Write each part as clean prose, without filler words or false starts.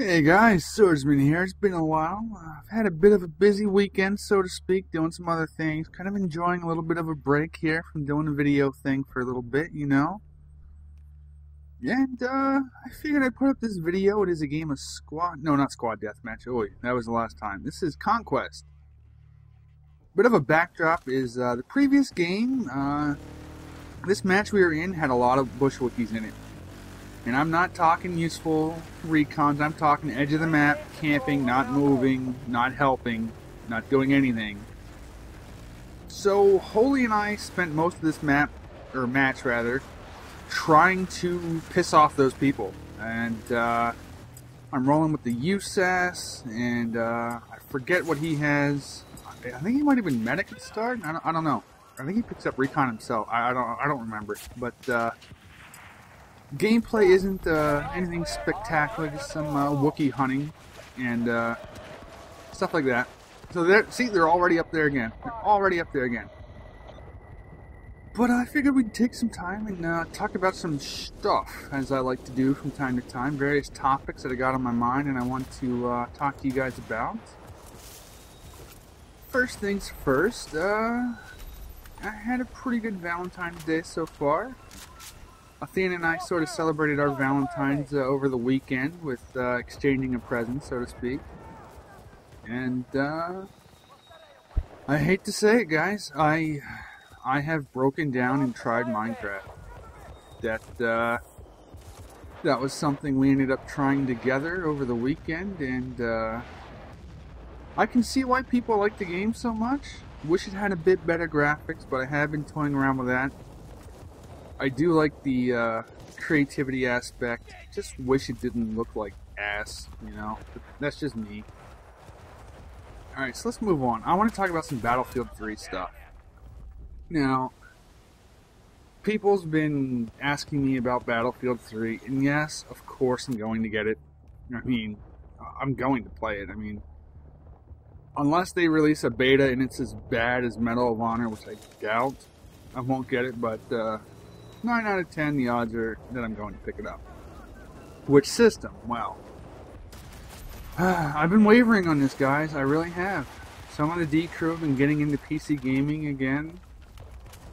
Hey guys, Swordsman here. It's been a while. I've had a bit of a busy weekend, so to speak, doing some other things. Kind of enjoying a little bit of a break here from doing the video thing for a little bit, you know? And, I figured I'd put up this video. It is a game of not squad deathmatch. Oh, that was the last time. This is Conquest. Bit of a backdrop is, the previous game, this match we were in had a lot of bushwookies in it. And I'm not talking useful recons, I'm talking edge of the map, camping, not moving, not helping, not doing anything. So Holy and I spent most of this match rather, trying to piss off those people. And I'm rolling with the USAS, and I forget what he has. I think he might have been medic at the start. I don't know. I think he picks up recon himself. I don't remember. But gameplay isn't anything spectacular, just some Wookiee hunting and stuff like that. So they're already up there again. They're already up there again. But I figured we'd take some time and talk about some stuff, as I like to do from time to time. Various topics that I got on my mind and I want to talk to you guys about. First things first, I had a pretty good Valentine's Day so far. Athena and I sort of celebrated our Valentine's over the weekend with exchanging a present, so to speak. And I hate to say it, guys, I have broken down and tried Minecraft. That was something we ended up trying together over the weekend, and I can see why people like the game so much. Wish it had a bit better graphics, but I have been toying around with that. I do like the creativity aspect. Just wish it didn't look like ass, you know? But that's just me. Alright, so let's move on. I want to talk about some Battlefield 3 stuff. Now, people's been asking me about Battlefield 3, and yes, of course I'm going to get it. I mean, I'm going to play it. I mean, unless they release a beta and it's as bad as Medal of Honor, which I doubt, I won't get it, but 9 out of 10, the odds are that I'm going to pick it up. Which system? Well, I've been wavering on this, guys. I really have. Some of the D crew have been getting into PC gaming again.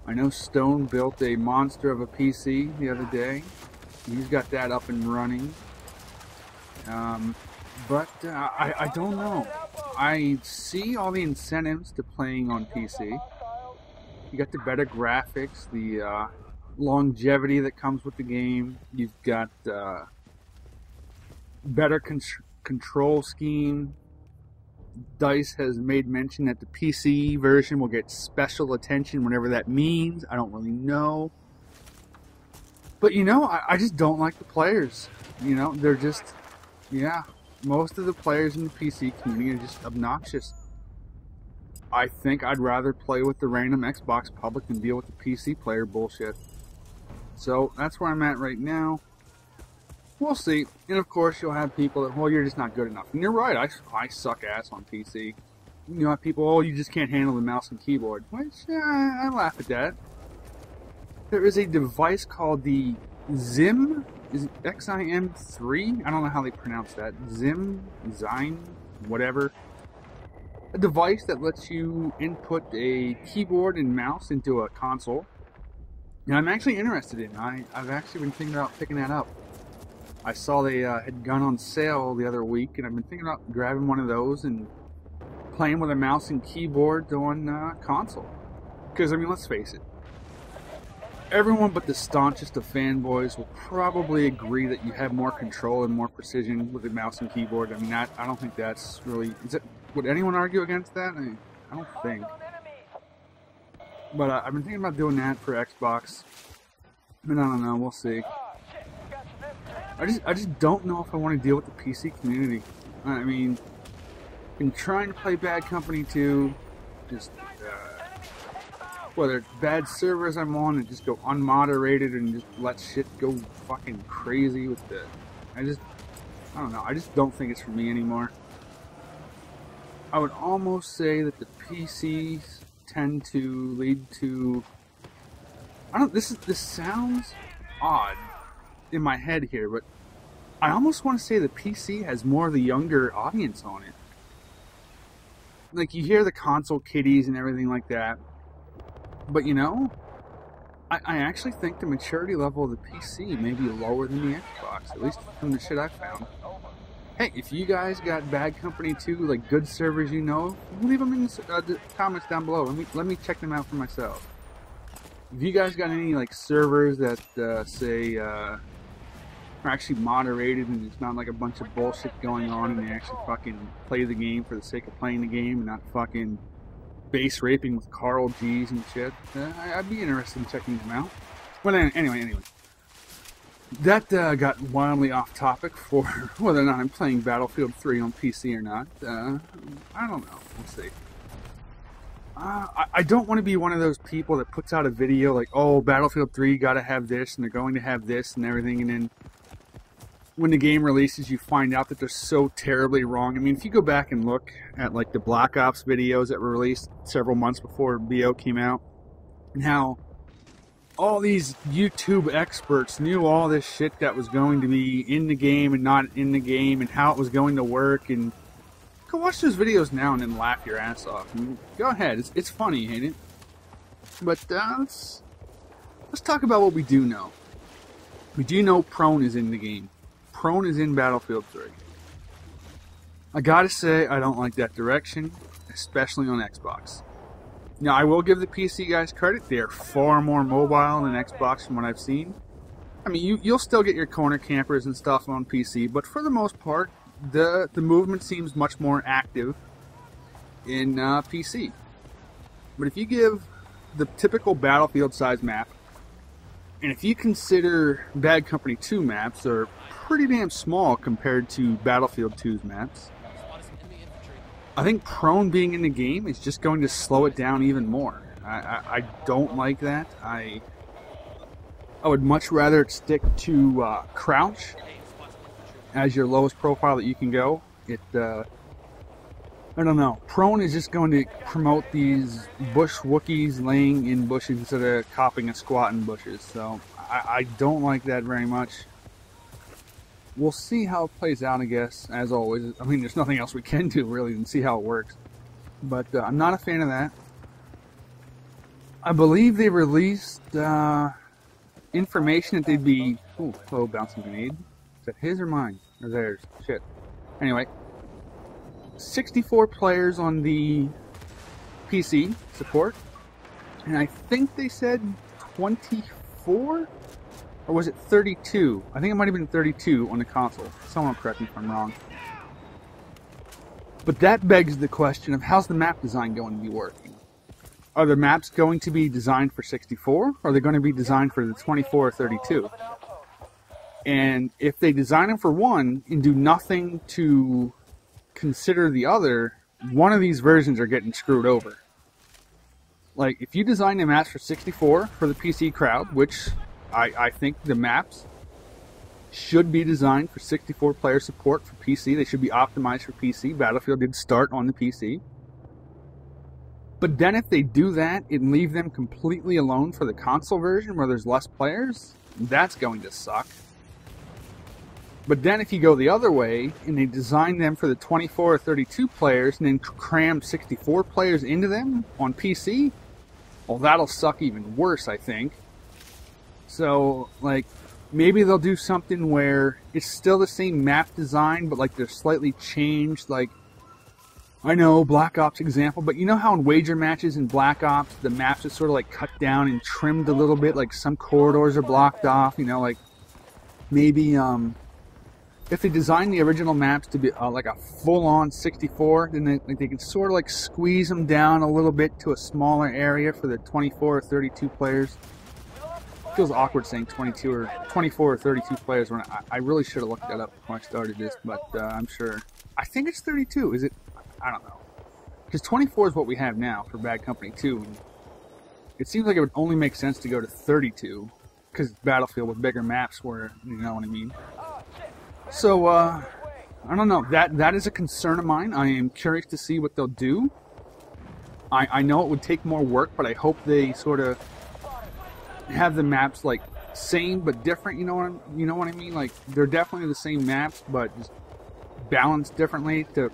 I know Stone built a monster of a PC the other day. He's got that up and running. But I don't know. I see all the incentives to playing on PC. You got the better graphics, the longevity that comes with the game. You've got better control scheme. DICE has made mention that the PC version will get special attention, whatever that means. I don't really know. But you know, I just don't like the players. You know, they're just, yeah, most of the players in the PC community are just obnoxious. I think I'd rather play with the random Xbox public than deal with the PC player bullshit. So that's where I'm at right now. We'll see. And of course you'll have people that, well, you're just not good enough. And you're right, I suck ass on PC. You have people, oh, you just can't handle the mouse and keyboard. Which, I laugh at that. There is a device called the Zim, is it XIM3? I don't know how they pronounce that. Zim, whatever. A device that lets you input a keyboard and mouse into a console. And I'm actually interested in. I've actually been thinking about picking that up. I saw they had gone on sale the other week, and I've been thinking about grabbing one of those and playing with a mouse and keyboard on console. Because, I mean, let's face it. Everyone but the staunchest of fanboys will probably agree that you have more control and more precision with a mouse and keyboard. I mean, I don't think that's really... would anyone argue against that? I don't think. But I've been thinking about doing that for Xbox. But I don't know, we'll see. I just don't know if I want to deal with the PC community. I mean, been trying to play Bad Company 2, just whether it's bad servers I'm on and just go unmoderated and just let shit go fucking crazy with the... I don't know, I just don't think it's for me anymore. I would almost say that the PCs tend to lead to... this sounds odd in my head here, but I almost want to say the PC has more of the younger audience on it. Like, you hear the console kiddies and everything like that, but you know, I actually think the maturity level of the PC may be lower than the Xbox, at least from the shit I've found. Hey, if you guys got Bad Company 2, like good servers you know, leave them in the comments down below. Let me check them out for myself. If you guys got any like servers that say are actually moderated and it's not like a bunch of bullshit going on and they actually fucking play the game for the sake of playing the game and not fucking base raping with Carl G's and shit, I'd be interested in checking them out. Well, anyway. That got wildly off topic for whether or not I'm playing Battlefield 3 on PC or not. I don't know. We'll see. I don't want to be one of those people that puts out a video like, oh, Battlefield 3 gotta have this and they're going to have this and everything, and then when the game releases you find out that they're so terribly wrong. I mean, if you go back and look at like the Black Ops videos that were released several months before BO came out, and how all these YouTube experts knew all this shit that was going to be in the game and not in the game and how it was going to work, and go watch those videos now and then laugh your ass off. I mean, go ahead, it's funny, ain't it? But let's talk about what we do know. We do know Prone is in the game. Prone is in Battlefield 3. I gotta say, I don't like that direction, especially on Xbox. Now, I will give the PC guys credit. They are far more mobile than Xbox from what I've seen. I mean, you'll still get your corner campers and stuff on PC, but for the most part, the movement seems much more active in PC. But if you give the typical Battlefield size map, and if you consider Bad Company 2 maps, they're pretty damn small compared to Battlefield 2's maps. I think Prone being in the game is just going to slow it down even more. I don't like that. I would much rather it stick to Crouch as your lowest profile that you can go. I don't know. Prone is just going to promote these bush Wookiees laying in bushes instead of copping a squat in bushes. So I don't like that very much. We'll see how it plays out, I guess, as always. I mean, there's nothing else we can do, really, than see how it works. But I'm not a fan of that. I believe they released information that they'd be... Ooh, hello, bouncing grenade. Is that his or mine? Or theirs? Shit. Anyway. 64 players on the PC support. And I think they said 24? Or was it 32? I think it might have been 32 on the console. Someone correct me if I'm wrong. But that begs the question of how's the map design going to be working? Are the maps going to be designed for 64? Or are they going to be designed for the 24 or 32? And if they design them for one and do nothing to consider the other, one of these versions are getting screwed over. Like, if you design the maps for 64 for the PC crowd, which I think the maps should be designed for 64 player support for PC. They should be optimized for PC. Battlefield did start on the PC. But then if they do that and leave them completely alone for the console version where there's less players, that's going to suck. But then if you go the other way and they design them for the 24 or 32 players and then cram 64 players into them on PC, well, that'll suck even worse, I think. So, like, maybe they'll do something where it's still the same map design, but, like, they're slightly changed. Like, I know, Black Ops example, but you know how in wager matches in Black Ops, the maps are sort of, like, cut down and trimmed a little bit? Like, some corridors are blocked off, you know, like, maybe, if they design the original maps to be, like, a full-on 64, then they can sort of, like, squeeze them down a little bit to a smaller area for the 24 or 32 players. Feels awkward saying 22 or 24 or 32 players when I really should have looked that up before I started this, but I'm sure. I think it's 32. Is it? I don't know. Because 24 is what we have now for Bad Company 2. And it seems like it would only make sense to go to 32 because Battlefield with bigger maps where, you know what I mean. So, I don't know. That is a concern of mine. I am curious to see what they'll do. I know it would take more work, but I hope they sort of have the maps, like, same but different. You know what I mean? Like they're definitely the same maps, but just balanced differently to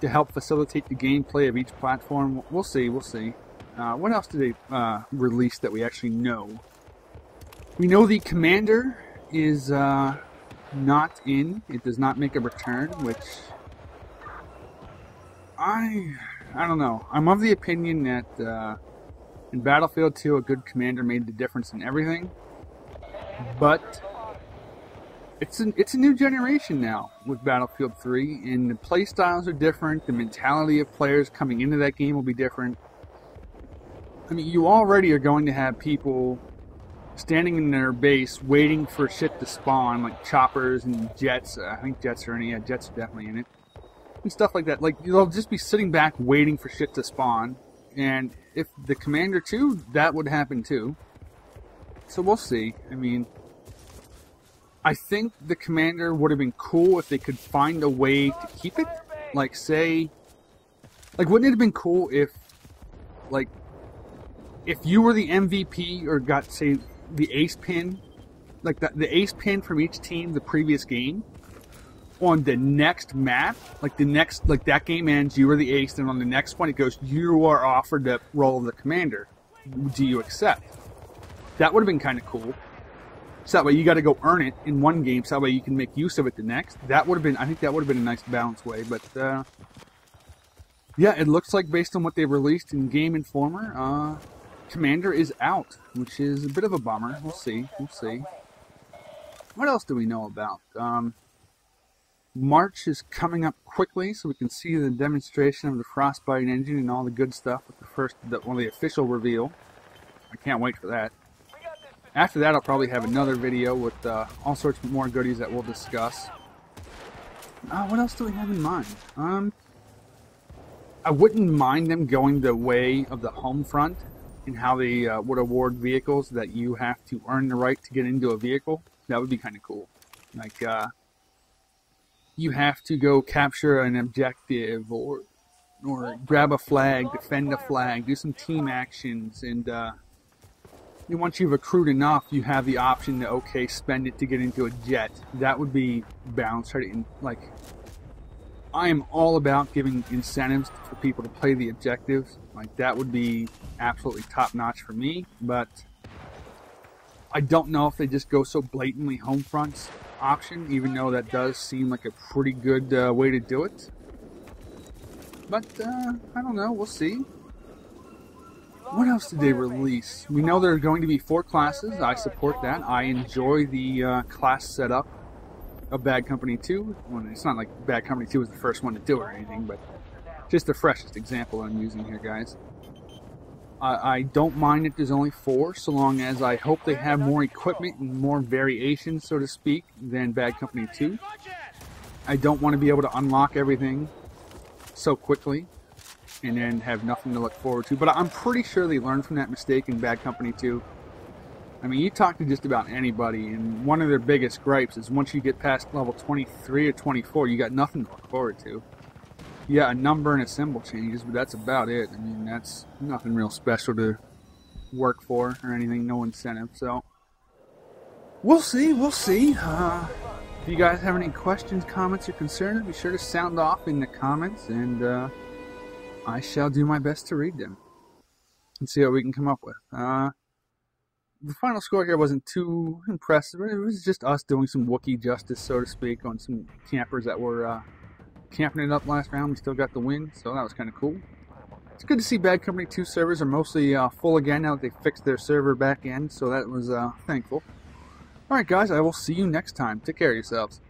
help facilitate the gameplay of each platform. We'll see. We'll see. What else did they release that we actually know? We know the Commander is not in. It does not make a return, which I don't know. I'm of the opinion that in Battlefield 2, a good commander made the difference in everything. But it's a new generation now with Battlefield 3, and the play styles are different. The mentality of players coming into that game will be different. I mean, you already are going to have people standing in their base waiting for shit to spawn, like choppers and jets. I think jets are in it. Yeah, jets are definitely in it. And stuff like that. Like, they'll just be sitting back waiting for shit to spawn. And if the Commander 2, that would happen too. So we'll see. I mean, I think the Commander would have been cool if they could find a way to keep it. Like, say, like, wouldn't it have been cool if, like, if you were the MVP or got, say, the ace pin, like the ace pin from each team the previous game, on the next map, like that game ends, you were the ace, and on the next one it goes, you are offered the role of the commander. Do you accept? That would have been kind of cool. So that way you got to go earn it in one game, so that way you can make use of it the next. That would have been, I think that would have been a nice balanced way, but yeah, it looks like based on what they released in Game Informer, Commander is out, which is a bit of a bummer. We'll see. We'll see. What else do we know about? March is coming up quickly, so we can see the demonstration of the Frostbite engine and all the good stuff with the official reveal. I can't wait for that. After that, I'll probably have another video with all sorts of more goodies that we'll discuss. What else do we have in mind? I wouldn't mind them going the way of the home front, and how they would award vehicles that you have to earn the right to get into a vehicle. That would be kind of cool. Like, you have to go capture an objective, or grab a flag, defend a flag, do some team actions, and once you've accrued enough, you have the option to, okay, spend it to get into a jet. That would be balanced. Like, I am all about giving incentives for people to play the objectives. Like, that would be absolutely top-notch for me, but I don't know if they just go so blatantly home fronts option, even though that does seem like a pretty good way to do it. But, I don't know, we'll see. What else did they release? We know there are going to be 4 classes. I support that. I enjoy the class setup of Bad Company 2. Well, it's not like Bad Company 2 was the first one to do it or anything, but just the freshest example I'm using here, guys. I don't mind that there's only 4, so long as I hope they have more equipment and more variations, so to speak, than Bad Company 2. I don't want to be able to unlock everything so quickly and then have nothing to look forward to. But I'm pretty sure they learned from that mistake in Bad Company 2. I mean, you talk to just about anybody, and one of their biggest gripes is once you get past level 23 or 24, you got nothing to look forward to. Yeah, a number and a symbol changes, but that's about it. I mean, that's nothing real special to work for or anything, no incentive. So, we'll see, we'll see. If you guys have any questions, comments, or concerns, be sure to sound off in the comments, and I shall do my best to read them and see what we can come up with. The final score here wasn't too impressive. It was just us doing some Wookiee justice, so to speak, on some campers that were camping it up last round. We still got the win, so that was kind of cool. It's good to see Bad Company 2 servers are mostly full again now that they fixed their server back end, so that was thankful. Alright guys, I will see you next time. Take care of yourselves.